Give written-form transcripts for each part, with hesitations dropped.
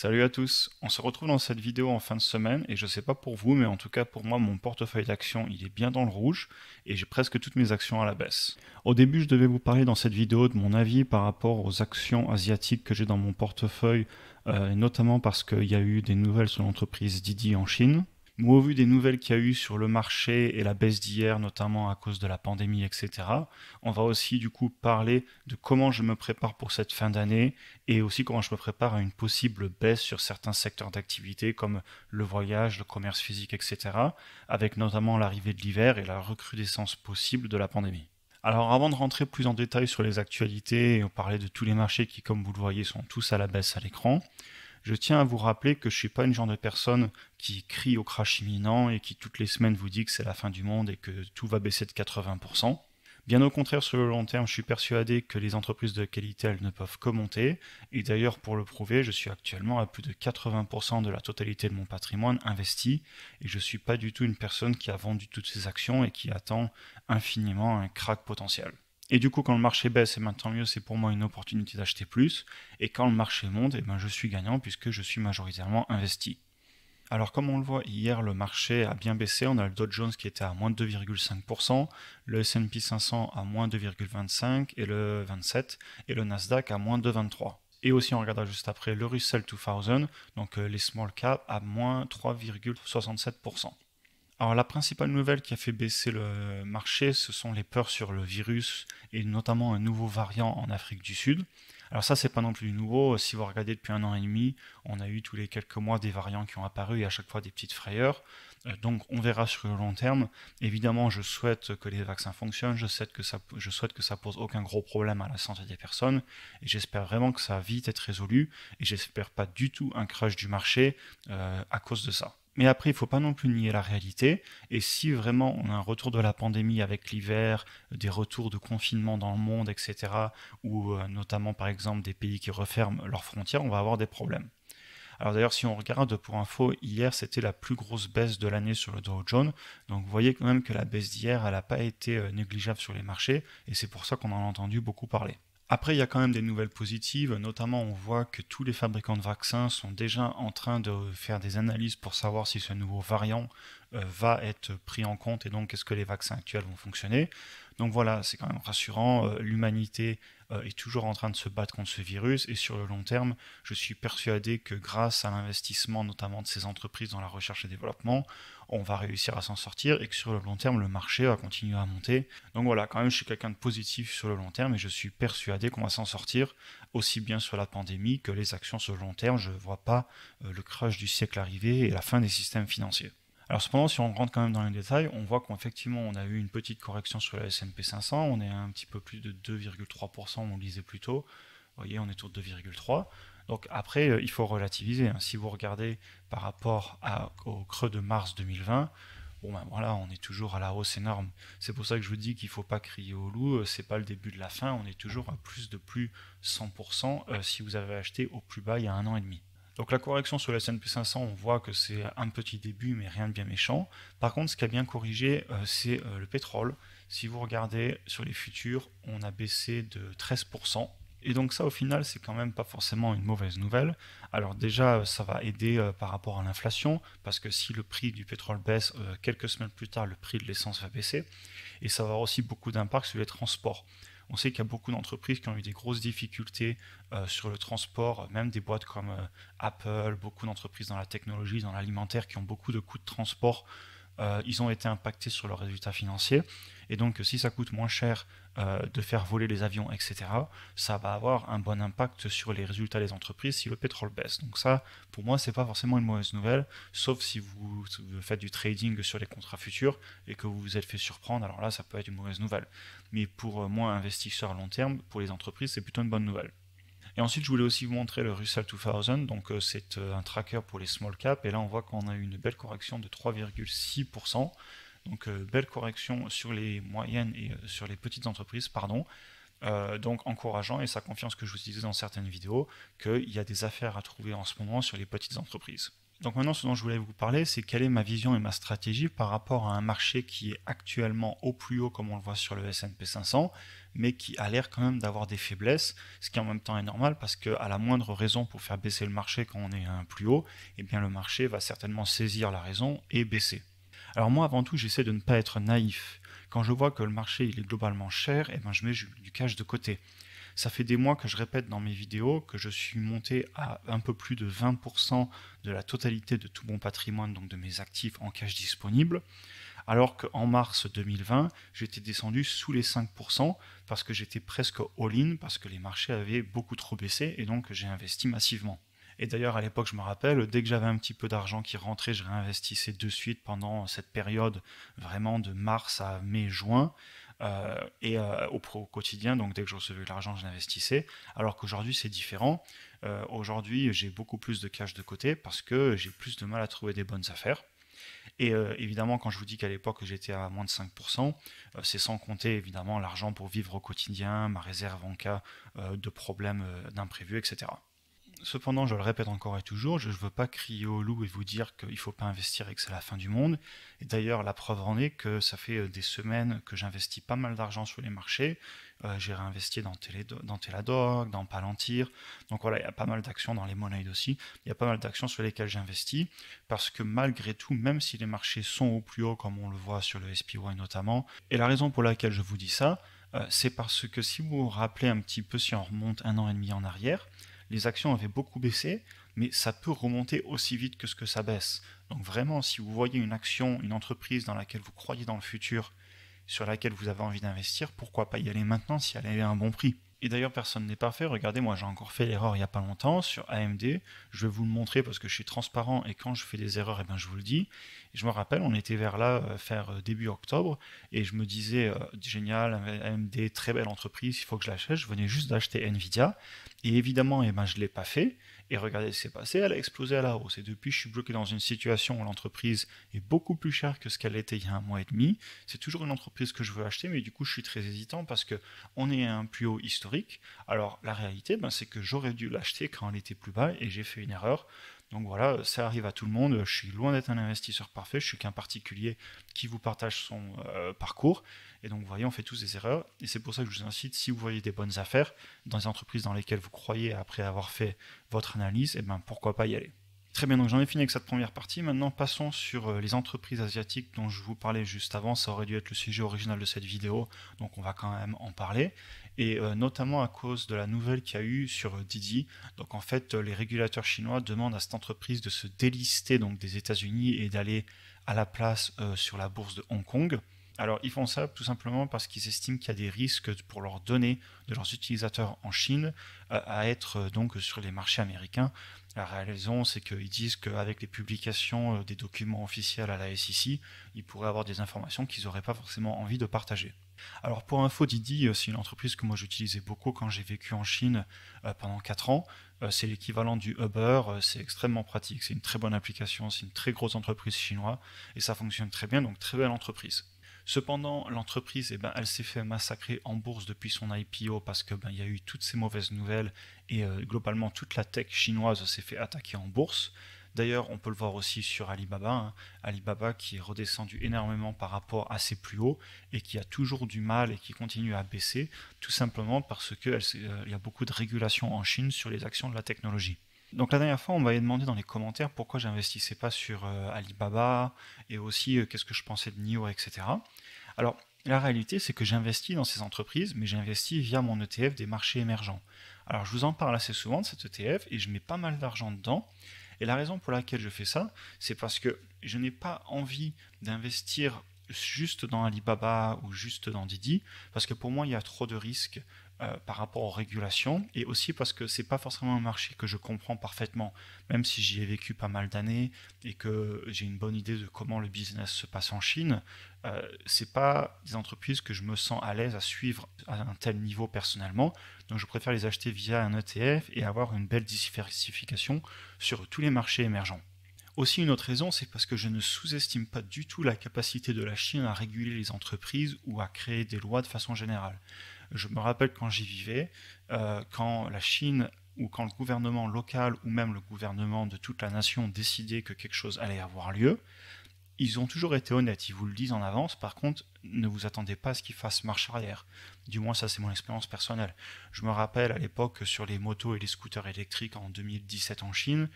Salut à tous, on se retrouve dans cette vidéo en fin de semaine et je sais pas pour vous mais en tout cas pour moi mon portefeuille d'actions il est bien dans le rouge et j'ai presque toutes mes actions à la baisse. Au début je devais vous parler dans cette vidéo de mon avis par rapport aux actions asiatiques que j'ai dans mon portefeuille, notamment parce qu'il y a eu des nouvelles sur l'entreprise Didi en Chine. Mais au vu des nouvelles qu'il y a eu sur le marché et la baisse d'hier, notamment à cause de la pandémie, etc., on va aussi du coup parler de comment je me prépare pour cette fin d'année et aussi comment je me prépare à une possible baisse sur certains secteurs d'activité comme le voyage, le commerce physique, etc., avec notamment l'arrivée de l'hiver et la recrudescence possible de la pandémie. Alors avant de rentrer plus en détail sur les actualités et parler de tous les marchés qui, comme vous le voyez, sont tous à la baisse à l'écran, je tiens à vous rappeler que je ne suis pas une genre de personne qui crie au crash imminent et qui toutes les semaines vous dit que c'est la fin du monde et que tout va baisser de 80%. Bien au contraire, sur le long terme, je suis persuadé que les entreprises de qualité, elles ne peuvent que monter. Et d'ailleurs, pour le prouver, je suis actuellement à plus de 80% de la totalité de mon patrimoine investi. Et je ne suis pas du tout une personne qui a vendu toutes ses actions et qui attend infiniment un crack potentiel. Et du coup, quand le marché baisse, et bien tant mieux, c'est pour moi une opportunité d'acheter plus. Et quand le marché monte, et ben je suis gagnant puisque je suis majoritairement investi. Alors comme on le voit hier, le marché a bien baissé. On a le Dow Jones qui était à moins de 2,5%, le S&P 500 à moins 2,25% et le 27, et le Nasdaq à moins 2,23%. Et aussi on regardera juste après le Russell 2000, donc les small caps à moins 3,67%. Alors la principale nouvelle qui a fait baisser le marché, ce sont les peurs sur le virus et notamment un nouveau variant en Afrique du Sud. Alors ça, c'est pas non plus nouveau. Si vous regardez depuis 1 an et demi, on a eu tous les quelques mois des variants qui ont apparu et à chaque fois des petites frayeurs. Donc on verra sur le long terme. Évidemment, je souhaite que les vaccins fonctionnent, je souhaite que ça pose aucun gros problème à la santé des personnes et j'espère vraiment que ça va vite être résolu et j'espère pas du tout un crash du marché à cause de ça. Mais après, il ne faut pas non plus nier la réalité. Et si vraiment on a un retour de la pandémie avec l'hiver, des retours de confinement dans le monde, etc., ou notamment par exemple des pays qui referment leurs frontières, on va avoir des problèmes. Alors d'ailleurs, si on regarde pour info, hier c'était la plus grosse baisse de l'année sur le Dow Jones. Donc vous voyez quand même que la baisse d'hier, elle n'a pas été négligeable sur les marchés. Et c'est pour ça qu'on en a entendu beaucoup parler. Après, il y a quand même des nouvelles positives, notamment on voit que tous les fabricants de vaccins sont déjà en train de faire des analyses pour savoir si ce nouveau variant va être pris en compte et donc est-ce que les vaccins actuels vont fonctionner. Donc voilà, c'est quand même rassurant, l'humanité est toujours en train de se battre contre ce virus et sur le long terme, je suis persuadé que grâce à l'investissement notamment de ces entreprises dans la recherche et développement, on va réussir à s'en sortir et que sur le long terme, le marché va continuer à monter. Donc voilà, quand même, je suis quelqu'un de positif sur le long terme et je suis persuadé qu'on va s'en sortir aussi bien sur la pandémie que les actions sur le long terme. Je ne vois pas le crash du siècle arriver et la fin des systèmes financiers. Alors cependant, si on rentre quand même dans les détails, on voit qu'effectivement on a eu une petite correction sur la S&P 500, on est à un petit peu plus de 2,3%, on le disait plus tôt, vous voyez on est autour de 2,3%. Donc après, il faut relativiser, hein. Si vous regardez par rapport au creux de mars 2020, bon ben voilà, on est toujours à la hausse énorme. C'est pour ça que je vous dis qu'il ne faut pas crier au loup, c'est pas le début de la fin, on est toujours à plus 100% si vous avez acheté au plus bas il y a 1 an et demi. Donc la correction sur le S&P 500, on voit que c'est un petit début, mais rien de bien méchant. Par contre, ce qui a bien corrigé, c'est le pétrole. Si vous regardez sur les futurs, on a baissé de 13%. Et donc ça, au final, c'est quand même pas forcément une mauvaise nouvelle. Alors déjà, ça va aider par rapport à l'inflation, parce que si le prix du pétrole baisse, quelques semaines plus tard, le prix de l'essence va baisser. Et ça va avoir aussi beaucoup d'impact sur les transports. On sait qu'il y a beaucoup d'entreprises qui ont eu des grosses difficultés sur le transport, même des boîtes comme Apple, beaucoup d'entreprises dans la technologie, dans l'alimentaire, qui ont beaucoup de coûts de transport. Ils ont été impactés sur leurs résultats financiers. Et donc, si ça coûte moins cher de faire voler les avions, etc., ça va avoir un bon impact sur les résultats des entreprises si le pétrole baisse. Donc ça, pour moi, c'est pas forcément une mauvaise nouvelle, sauf si vous faites du trading sur les contrats futurs et que vous vous êtes fait surprendre, alors là, ça peut être une mauvaise nouvelle. Mais pour moi, investisseur à long terme, pour les entreprises, c'est plutôt une bonne nouvelle. Et ensuite, je voulais aussi vous montrer le Russell 2000, donc c'est un tracker pour les small caps, et là on voit qu'on a eu une belle correction de 3,6%, donc belle correction sur les moyennes et sur les petites entreprises, pardon. Donc encourageant, et ça confirme ce que je vous disais dans certaines vidéos, qu'il y a des affaires à trouver en ce moment sur les petites entreprises. Donc maintenant, ce dont je voulais vous parler, c'est quelle est ma vision et ma stratégie par rapport à un marché qui est actuellement au plus haut, comme on le voit sur le S&P 500, mais qui a l'air quand même d'avoir des faiblesses, ce qui en même temps est normal parce qu'à la moindre raison pour faire baisser le marché quand on est à un plus haut, eh bien le marché va certainement saisir la raison et baisser. Alors moi, avant tout, j'essaie de ne pas être naïf. Quand je vois que le marché il est globalement cher, eh ben je mets du cash de côté. Ça fait des mois que je répète dans mes vidéos que je suis monté à un peu plus de 20% de la totalité de tout mon patrimoine, donc de mes actifs en cash disponible, alors qu'en mars 2020, j'étais descendu sous les 5% parce que j'étais presque all-in, parce que les marchés avaient beaucoup trop baissé et donc j'ai investi massivement. Et d'ailleurs, à l'époque, je me rappelle, dès que j'avais un petit peu d'argent qui rentrait, je réinvestissais de suite pendant cette période vraiment de mars à mai-juin. Au quotidien, donc dès que je recevais de l'argent, je l'investissais. Alors qu'aujourd'hui, c'est différent. Aujourd'hui, j'ai beaucoup plus de cash de côté parce que j'ai plus de mal à trouver des bonnes affaires. Et évidemment, quand je vous dis qu'à l'époque j'étais à moins de 5%, c'est sans compter évidemment l'argent pour vivre au quotidien, ma réserve en cas de problèmes d'imprévus, etc. Cependant, je le répète encore et toujours, je ne veux pas crier au loup et vous dire qu'il ne faut pas investir et que c'est la fin du monde. Et d'ailleurs, la preuve en est que ça fait des semaines que j'investis pas mal d'argent sur les marchés. J'ai réinvesti dans Teladoc, dans Palantir. Donc voilà, il y a pas mal d'actions dans les monnaies aussi. Il y a pas mal d'actions sur lesquelles j'investis parce que malgré tout, même si les marchés sont au plus haut, comme on le voit sur le SPY notamment, et la raison pour laquelle je vous dis ça, c'est parce que si vous vous rappelez un petit peu, si on remonte 1 an et demi en arrière, les actions avaient beaucoup baissé, mais ça peut remonter aussi vite que ce que ça baisse. Donc vraiment, si vous voyez une action, une entreprise dans laquelle vous croyez dans le futur, sur laquelle vous avez envie d'investir, pourquoi pas y aller maintenant si elle avait un bon prix. Et d'ailleurs, personne n'est parfait. Regardez, moi j'ai encore fait l'erreur il n'y a pas longtemps sur AMD. Je vais vous le montrer parce que je suis transparent et quand je fais des erreurs, eh ben, je vous le dis. Et je me rappelle, on était vers là, début octobre, et je me disais, génial, AMD, très belle entreprise, il faut que je l'achète. Je venais juste d'acheter Nvidia. Et évidemment, eh ben, je ne l'ai pas fait. Et regardez ce qui s'est passé, elle a explosé à la hausse. Et depuis, je suis bloqué dans une situation où l'entreprise est beaucoup plus chère que ce qu'elle était il y a 1 mois et demi. C'est toujours une entreprise que je veux acheter, mais du coup, je suis très hésitant parce qu'on est à un plus haut historique. Alors, la réalité, ben, c'est que j'aurais dû l'acheter quand elle était plus bas et j'ai fait une erreur. Donc voilà, ça arrive à tout le monde. Je suis loin d'être un investisseur parfait. Je suis qu'un particulier qui vous partage son parcours. Et donc, vous voyez, on fait tous des erreurs. Et c'est pour ça que je vous incite, si vous voyez des bonnes affaires dans les entreprises dans lesquelles vous croyez après avoir fait votre analyse, et ben pourquoi pas y aller. Très bien, donc j'en ai fini avec cette première partie. Maintenant, passons sur les entreprises asiatiques dont je vous parlais juste avant. Ça aurait dû être le sujet original de cette vidéo, donc on va quand même en parler. Et notamment à cause de la nouvelle qu'il y a eu sur Didi. Donc en fait, les régulateurs chinois demandent à cette entreprise de se délister donc, des États-Unis et d'aller à la place sur la bourse de Hong Kong. Alors ils font ça tout simplement parce qu'ils estiment qu'il y a des risques pour leurs données de leurs utilisateurs en Chine à être donc sur les marchés américains. La raison, c'est qu'ils disent qu'avec les publications des documents officiels à la SEC, ils pourraient avoir des informations qu'ils n'auraient pas forcément envie de partager. Alors pour info, Didi, c'est une entreprise que moi j'utilisais beaucoup quand j'ai vécu en Chine pendant 4 ans. C'est l'équivalent du Uber, c'est extrêmement pratique, c'est une très bonne application, c'est une très grosse entreprise chinoise et ça fonctionne très bien, donc très belle entreprise. Cependant, l'entreprise, elle s'est fait massacrer en bourse depuis son IPO parce que il y a eu toutes ces mauvaises nouvelles et globalement toute la tech chinoise s'est fait attaquer en bourse. D'ailleurs, on peut le voir aussi sur Alibaba, Alibaba qui est redescendu énormément par rapport à ses plus hauts et qui a toujours du mal et qui continue à baisser, tout simplement parce qu'il y a beaucoup de régulations en Chine sur les actions de la technologie. Donc la dernière fois, on m'avait demandé dans les commentaires pourquoi j'investissais pas sur Alibaba et aussi qu'est-ce que je pensais de NIO, etc. Alors la réalité, c'est que j'investis dans ces entreprises, mais j'investis via mon ETF des marchés émergents. Alors je vous en parle assez souvent de cet ETF et je mets pas mal d'argent dedans. Et la raison pour laquelle je fais ça, c'est parce que je n'ai pas envie d'investir juste dans Alibaba ou juste dans Didi, parce que pour moi, il y a trop de risques par rapport aux régulations, et aussi parce que c'est pas forcément un marché que je comprends parfaitement, même si j'y ai vécu pas mal d'années et que j'ai une bonne idée de comment le business se passe en Chine. C'est pas des entreprises que je me sens à l'aise à suivre à un tel niveau personnellement, donc je préfère les acheter via un ETF et avoir une belle diversification sur tous les marchés émergents. Aussi, une autre raison, c'est parce que je ne sous-estime pas du tout la capacité de la Chine à réguler les entreprises ou à créer des lois de façon générale. Je me rappelle quand j'y vivais, quand la Chine ou quand le gouvernement local ou même le gouvernement de toute la nation décidait que quelque chose allait avoir lieu, ils ont toujours été honnêtes, ils vous le disent en avance. Par contre, ne vous attendez pas à ce qu'ils fassent marche arrière. Du moins, ça c'est mon expérience personnelle. Je me rappelle à l'époque sur les motos et les scooters électriques en 2017 en Chine,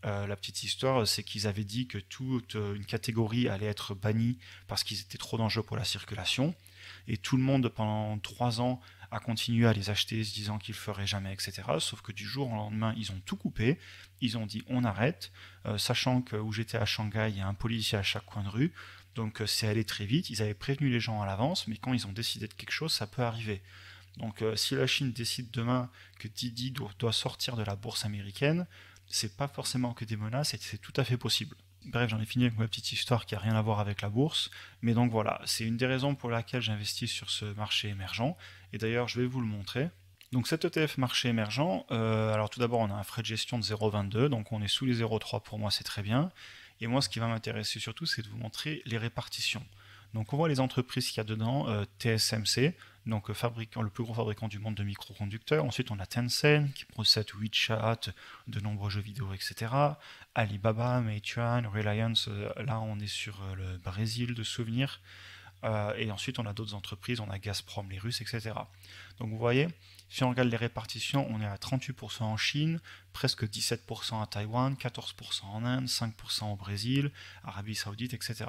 la petite histoire, c'est qu'ils avaient dit que toute une catégorie allait être bannie parce qu'ils étaient trop dangereux pour la circulation. Et tout le monde, pendant 3 ans, a continué à les acheter, se disant qu'ils ne le feraient jamais, etc. Sauf que du jour au lendemain, ils ont tout coupé. Ils ont dit on arrête, sachant que où j'étais à Shanghai, il y a un policier à chaque coin de rue. Donc c'est allé très vite. Ils avaient prévenu les gens à l'avance, mais quand ils ont décidé de quelque chose, ça peut arriver. Donc si la Chine décide demain que Didi doit sortir de la bourse américaine, c'est pas forcément que des menaces, et c'est tout à fait possible. Bref, j'en ai fini avec ma petite histoire qui a rien à voir avec la bourse, mais donc voilà, c'est une des raisons pour laquelle j'investis sur ce marché émergent, et d'ailleurs je vais vous le montrer. Donc cet ETF marché émergent, alors tout d'abord on a un frais de gestion de 0,22, donc on est sous les 0,3 pour moi, c'est très bien, et moi ce qui va m'intéresser surtout c'est de vous montrer les répartitions. Donc on voit les entreprises qu'il y a dedans, TSMC, donc le plus gros fabricant du monde de microconducteurs. Ensuite, on a Tencent qui possède WeChat, de nombreux jeux vidéo, etc. Alibaba, Meituan, Reliance, là on est sur le Brésil de souvenirs. Et ensuite, on a d'autres entreprises, on a Gazprom, les Russes, etc. Donc vous voyez, si on regarde les répartitions, on est à 38% en Chine, presque 17% à Taïwan, 14% en Inde, 5% au Brésil, Arabie Saoudite, etc.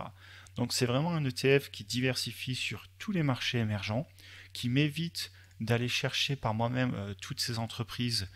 Donc c'est vraiment un ETF qui diversifie sur tous les marchés émergents, qui m'évite d'aller chercher par moi-même toutes ces entreprises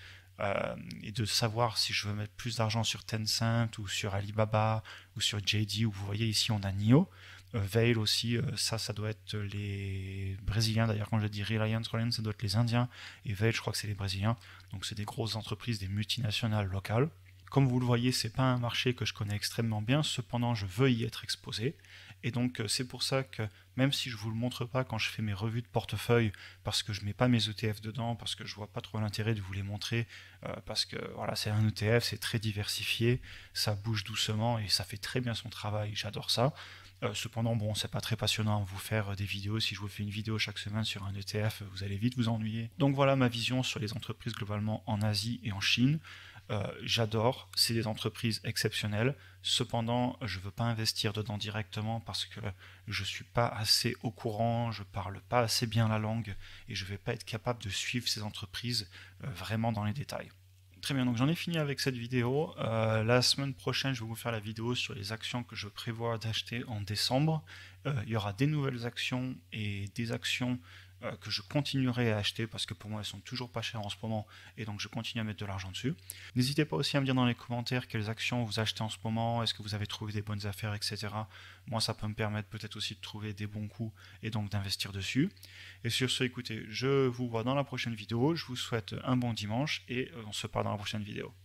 et de savoir si je veux mettre plus d'argent sur Tencent ou sur Alibaba ou sur JD, où vous voyez ici on a NIO. Veil aussi, ça doit être les Brésiliens, d'ailleurs quand je dis Reliance, ça doit être les Indiens, et Veil je crois que c'est les Brésiliens, donc c'est des grosses entreprises, des multinationales locales. Comme vous le voyez, c'est pas un marché que je connais extrêmement bien, cependant je veux y être exposé, et donc c'est pour ça que même si je vous le montre pas quand je fais mes revues de portefeuille, parce que je mets pas mes ETF dedans, parce que je vois pas trop l'intérêt de vous les montrer, parce que voilà, c'est un ETF, c'est très diversifié, ça bouge doucement et ça fait très bien son travail, j'adore ça. Cependant, bon, c'est pas très passionnant de vous faire des vidéos. Si je vous fais une vidéo chaque semaine sur un ETF, vous allez vite vous ennuyer. Donc voilà ma vision sur les entreprises globalement en Asie et en Chine. J'adore, c'est des entreprises exceptionnelles. Cependant, je ne veux pas investir dedans directement parce que je ne suis pas assez au courant, je ne parle pas assez bien la langue et je ne vais pas être capable de suivre ces entreprises vraiment dans les détails. Très bien, donc j'en ai fini avec cette vidéo. La semaine prochaine, je vais vous faire la vidéo sur les actions que je prévois d'acheter en décembre. Il y aura des nouvelles actions et des actions que je continuerai à acheter parce que pour moi elles sont toujours pas chères en ce moment et donc je continue à mettre de l'argent dessus. N'hésitez pas aussi à me dire dans les commentaires quelles actions vous achetez en ce moment, est-ce que vous avez trouvé des bonnes affaires, etc. Moi ça peut me permettre peut-être aussi de trouver des bons coups et donc d'investir dessus. Et sur ce, écoutez, je vous vois dans la prochaine vidéo, je vous souhaite un bon dimanche et on se parle dans la prochaine vidéo.